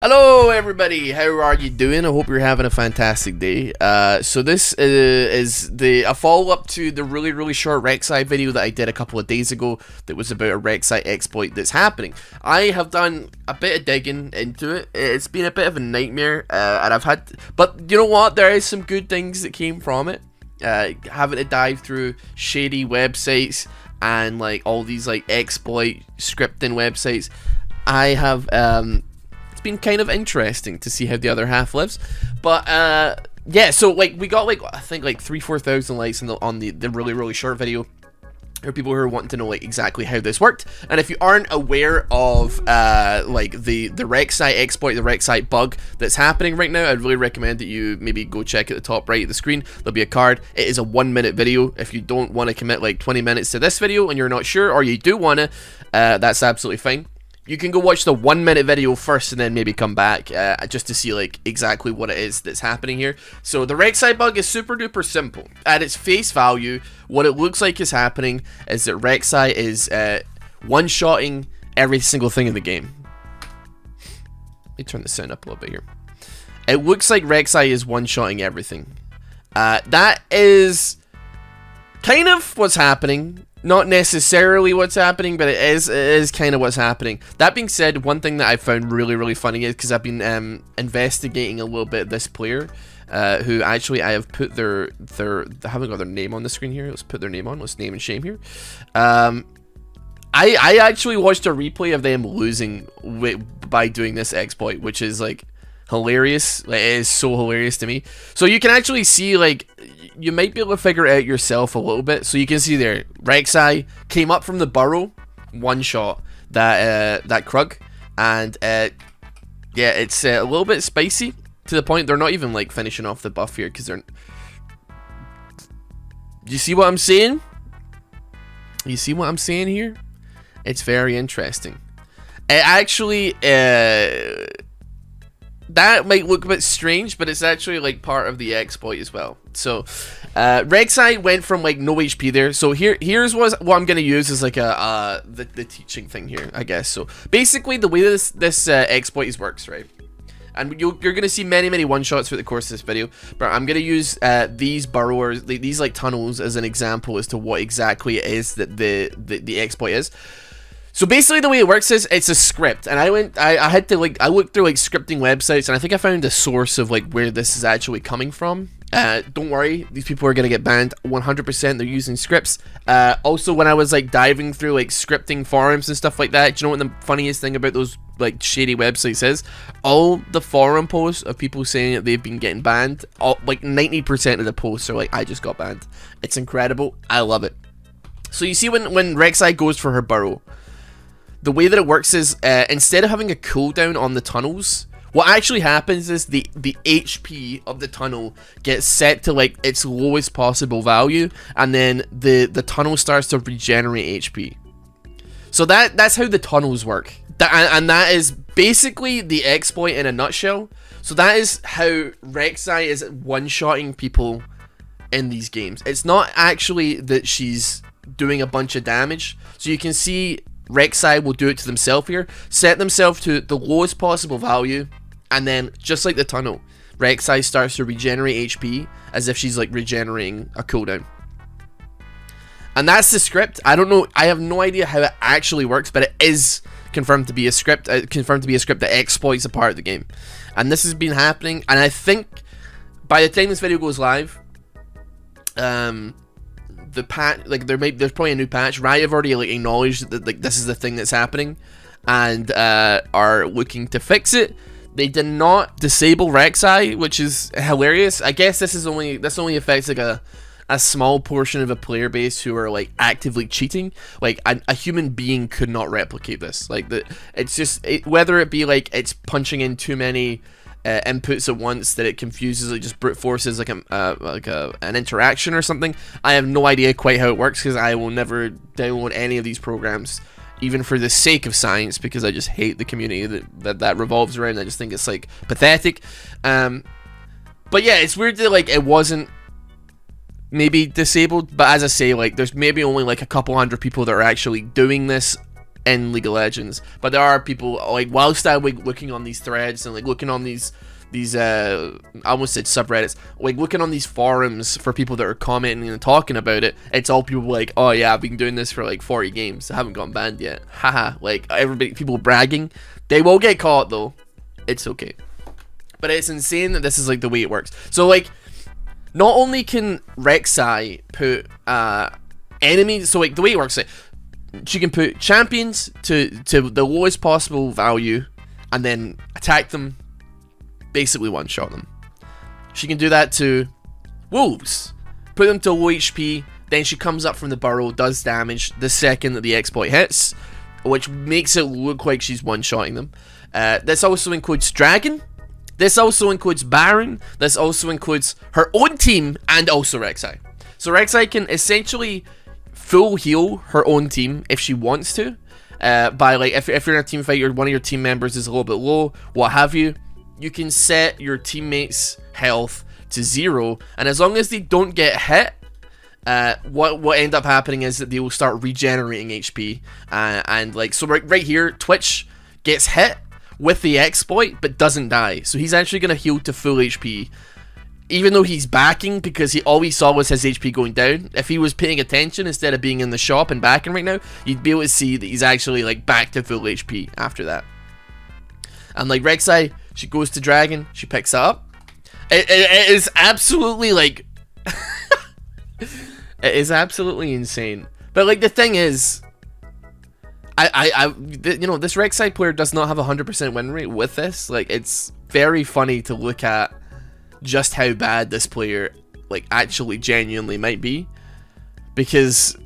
Hello everybody, how are you doing? I hope you're having a fantastic day. So this is a follow-up to the really short Rek'Sai video that I did a couple of days ago that was about a Rek'Sai exploit that's happening. I have done a bit of digging into it. It's been a bit of a nightmare, and but you know what? There is some good things that came from it. Having to dive through shady websites and like all these like exploit scripting websites. I have it's been kind of interesting to see how the other half lives, but yeah, so like we got like I think like 3,000-4,000 likes on the really short video. There are people who are wanting to know like exactly how this worked, and if you aren't aware of like the Rek'Sai exploit, the Rek'Sai bug that's happening right now, I'd really recommend that you maybe go check at the top right of the screen. There'll be a card. It is a 1-minute video. If you don't want to commit like 20 minutes to this video and you're not sure, or you do want to, that's absolutely fine. You can go watch the 1-minute video first and then maybe come back just to see like exactly what it is that's happening here. So the Rek'Sai bug is super duper simple. At its face value, what it looks like is happening is that Rek'Sai is one-shotting every single thing in the game. Let me turn the sound up a little bit here. It looks like Rek'Sai is one-shotting everything. That is kind of what's happening. Not necessarily what's happening, but it is kind of what's happening. That being said, one thing that I found really funny is because I've been investigating a little bit this player, who actually I have put they haven't got their name on the screen here. Let's put their name on. Let's name and shame here. I actually watched a replay of them losing by doing this exploit, which is like hilarious. Like, it is so hilarious to me. So you can actually see like you might be able to figure it out yourself a little bit. So you can see there, Rek'Sai came up from the burrow, one shot that Krug, and yeah, it's a little bit spicy to the point they're not even like finishing off the buff here because they're. You see what I'm saying? You see what I'm saying here? It's very interesting. It actually that might look a bit strange, but it's actually like part of the exploit as well. So Rek'Sai went from like no HP there. So here's what I'm gonna use as like the teaching thing here, I guess. So basically the way this exploit works, right? And you're gonna see many one-shots throughout the course of this video, but I'm gonna use these burrowers, these like tunnels, as an example as to what exactly it is that the exploit is. So basically the way it works is it's a script, and I looked through like scripting websites, and I think I found the source of like where this is actually coming from. Don't worry, these people are gonna get banned 100%. They're using scripts. Also, when I was like diving through like scripting forums and stuff like that, do you know what the funniest thing about those like shady websites is? All the forum posts of people saying that they've been getting banned, like 90% of the posts are like, I just got banned. It's incredible. I love it. So you see when Rek'Sai goes for her burrow, the way that it works is instead of having a cooldown on the tunnels, what actually happens is the HP of the tunnel gets set to like its lowest possible value, and then the tunnel starts to regenerate HP. So that's how the tunnels work. And that is basically the exploit in a nutshell. So that is how Rek'Sai is one-shotting people in these games. It's not actually that she's doing a bunch of damage. So you can see Rek'Sai will do it to themselves here, set themselves to the lowest possible value, and then just like the tunnel, Rek'Sai starts to regenerate HP as if she's like regenerating a cooldown. And that's the script. I don't know, I have no idea how it actually works, but it is confirmed to be a script. Confirmed to be a script that exploits a part of the game, and this has been happening. And I think by the time this video goes live, the patch, like there's probably a new patch. Riot have already like acknowledged that like this is the thing that's happening, and are looking to fix it. They did not disable Rek'Sai, which is hilarious. I guess this only affects like a small portion of a player base who are like actively cheating. Like a human being could not replicate this. Like it's just whether it be like it's punching in too many inputs at once that it confuses, it just brute forces like an interaction or something. I have no idea quite how it works because I will never download any of these programs, even for the sake of science, because I just hate the community that revolves around. I just think it's like pathetic. But yeah, it's weird that like it wasn't maybe disabled, but as I say, like there's maybe only like a couple hundred people that are actually doing this in League of Legends, but there are people, like, whilst I'm like looking on these threads and like looking on these I almost said subreddits, like looking on these forums for people that are commenting and talking about it, it's all people like, oh yeah, I've been doing this for like 40 games, I haven't gotten banned yet, haha. Like, everybody, people bragging. They will get caught though, it's okay. But it's insane that this is like the way it works. So like, not only can Rek'Sai put enemies, so like the way it works, like, she can put champions to the lowest possible value and then attack them, basically one-shot them. She can do that to wolves, put them to low HP, then she comes up from the burrow, does damage the second that the exploit hits, which makes it look like she's one-shotting them. This also includes Dragon, this also includes Baron, this also includes her own team, and also Rek'Sai. So Rek'Sai can essentially full heal her own team if she wants to, by like, if you're in a team fight, one of your team members is a little bit low, what have you, you can set your teammates' health to 0, and as long as they don't get hit, what end up happening is that they will start regenerating HP, and like, so right here, Twitch gets hit with the exploit but doesn't die, so he's actually gonna heal to full HP, even though he's backing, because all he saw was his HP going down. If he was paying attention instead of being in the shop and backing right now, you'd be able to see that he's actually like back to full HP after that. And like Rek'Sai, she goes to Dragon, she picks it up. It is absolutely like it is absolutely insane. But like, the thing is, you know, this Rek'Sai player does not have a 100% win rate with this. Like, it's very funny to look at just how bad this player like actually genuinely might be, because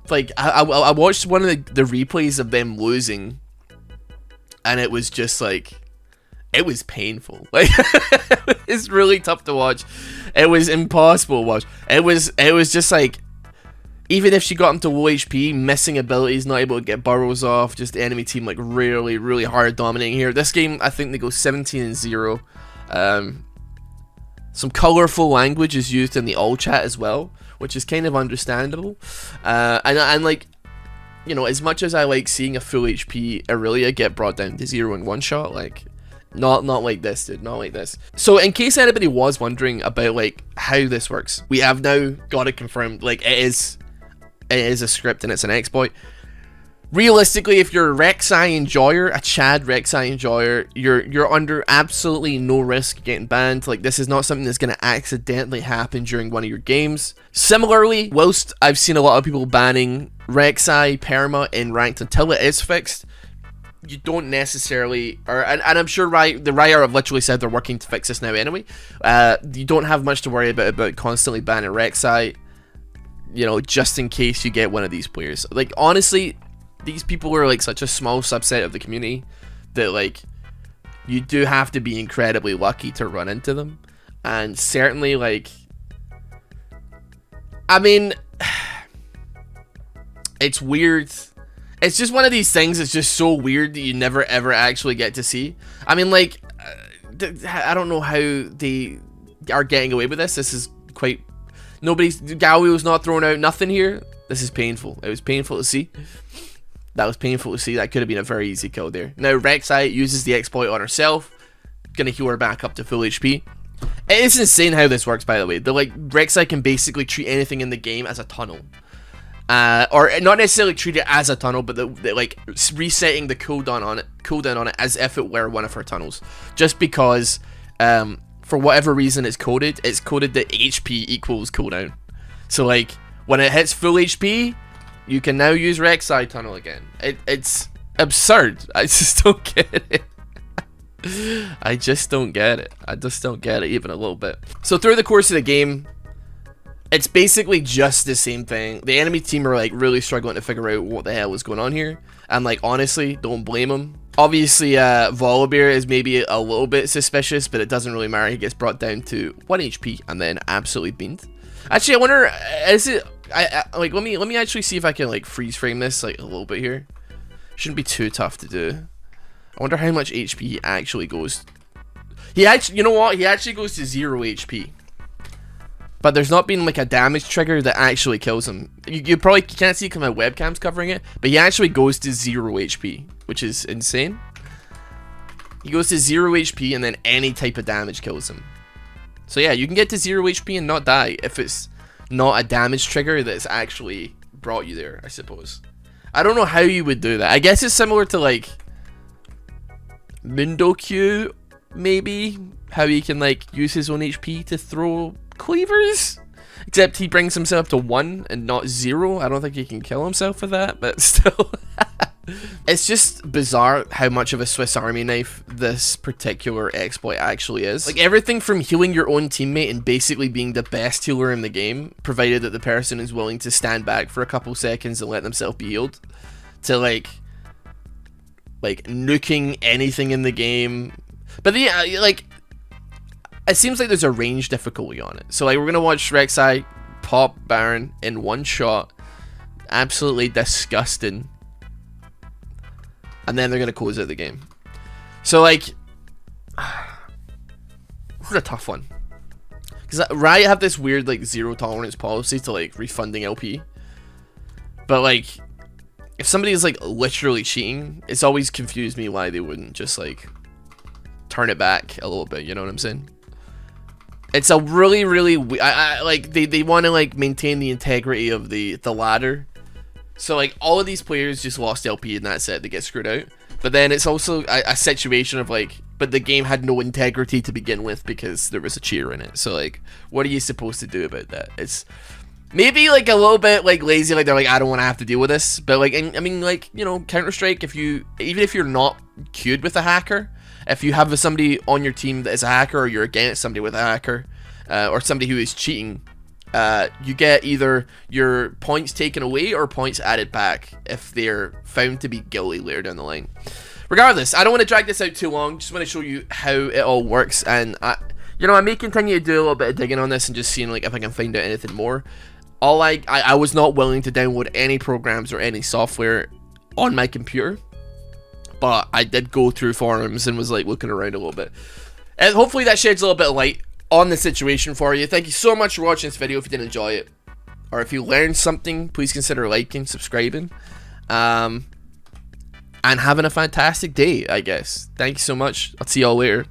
like I watched one of the replays of them losing, and it was just like, it was painful. Like, it's really tough to watch. It was impossible to watch. It was just like, even if she got into low HP, missing abilities, not able to get burrows off, just the enemy team like really hard dominating here. This game, I think they go 17-0. Some colorful language is used in the all chat as well, which is kind of understandable. And like, you know, as much as I like seeing a full HP Aurelia get brought down to 0 in one shot, like, not like this, dude, not like this. So in case anybody was wondering about like how this works, we have now got it confirmed. Like, it is a script and it's an exploit. Realistically, if you're a Rek'Sai enjoyer, a Chad Rek'Sai enjoyer, you're under absolutely no risk getting banned. Like, this is not something that's going to accidentally happen during one of your games. Similarly, whilst I've seen a lot of people banning Rek'Sai perma in ranked until it is fixed, you don't necessarily, and I'm sure the Riot have literally said they're working to fix this now anyway. You don't have much to worry about constantly banning Rek'Sai, you know, just in case you get one of these players. Like, honestly, these people are like such a small subset of the community that like, you do have to be incredibly lucky to run into them. And certainly, like, I mean, it's weird. It's just one of these things that's just so weird that you never ever actually get to see. I mean, like, I don't know how they are getting away with this. This is quite, Galio's not throwing out nothing here. This is painful. It was painful to see. That was painful to see. That could have been a very easy kill there. Now, Rek'Sai uses the exploit on herself. Gonna heal her back up to full HP. It is insane how this works, by the way. Rek'Sai can basically treat anything in the game as a tunnel. Or not necessarily treat it as a tunnel, but like resetting the cooldown on it as if it were one of her tunnels. Just because, for whatever reason it's coded that HP equals cooldown. So like, when it hits full HP, you can now use Rek'Sai tunnel again. It's absurd. I just don't get it. I just don't get it. I just don't get it even a little bit. So through the course of the game, it's basically just the same thing. The enemy team are like really struggling to figure out what the hell is going on here. And like, honestly, don't blame them. Obviously, Volibear is maybe a little bit suspicious, but it doesn't really matter. He gets brought down to 1 HP and then absolutely beamed. Actually, I wonder, is it... like, let me actually see if I can like freeze frame this like a little bit here. Shouldn't be too tough to do. I wonder how much HP he actually goes. He actually, you know what? He actually goes to 0 HP. But there's not been like a damage trigger that actually kills him. You probably can't see because my webcam's covering it, but he actually goes to 0 HP, which is insane. He goes to 0 HP and then any type of damage kills him. So yeah, you can get to 0 HP and not die if it's not a damage trigger that's actually brought you there, I suppose. I don't know how you would do that. I guess it's similar to like Mundo Q, maybe, how he can like use his own HP to throw cleavers, except he brings himself to 1 and not 0. I don't think he can kill himself with that, but still. It's just bizarre how much of a Swiss Army knife this particular exploit actually is. Like, everything from healing your own teammate and basically being the best healer in the game, provided that the person is willing to stand back for a couple seconds and let themselves be healed, to like nuking anything in the game. But the like, it seems like there's a range difficulty on it. So like, we're gonna watch Rek'Sai pop Baron in one shot, absolutely disgusting, and then they're gonna close out the game. So like, this is a tough one, because Riot have this weird like zero tolerance policy to like refunding LP, but like, if somebody is like literally cheating, it's always confused me why they wouldn't just like turn it back a little bit, you know what I'm saying? It's a really like they want to like maintain the integrity of the ladder. So like, all of these players just lost LP and that's it, they get screwed out. But then it's also a situation of like, but the game had no integrity to begin with because there was a cheater in it. So like, what are you supposed to do about that? It's maybe like a little bit like lazy, like they're like, I don't want to have to deal with this. But like, I mean, like, you know, Counter-Strike, even if you're not queued with a hacker, if you have somebody on your team that is a hacker, or you're against somebody with a hacker, or somebody who is cheating, you get either your points taken away or points added back if they're found to be guilty later down the line. Regardless, I don't want to drag this out too long. Just want to show you how it all works, and I may continue to do a little bit of digging on this and just seeing like if I can find out anything more. I was not willing to download any programs or any software on my computer, but I did go through forums and was like looking around a little bit, and hopefully that sheds a little bit of light on the situation for you. Thank you so much for watching this video. If you did enjoy it, or if you learned something, please consider liking, subscribing, and having a fantastic day, I guess. Thank you so much. I'll see y'all later.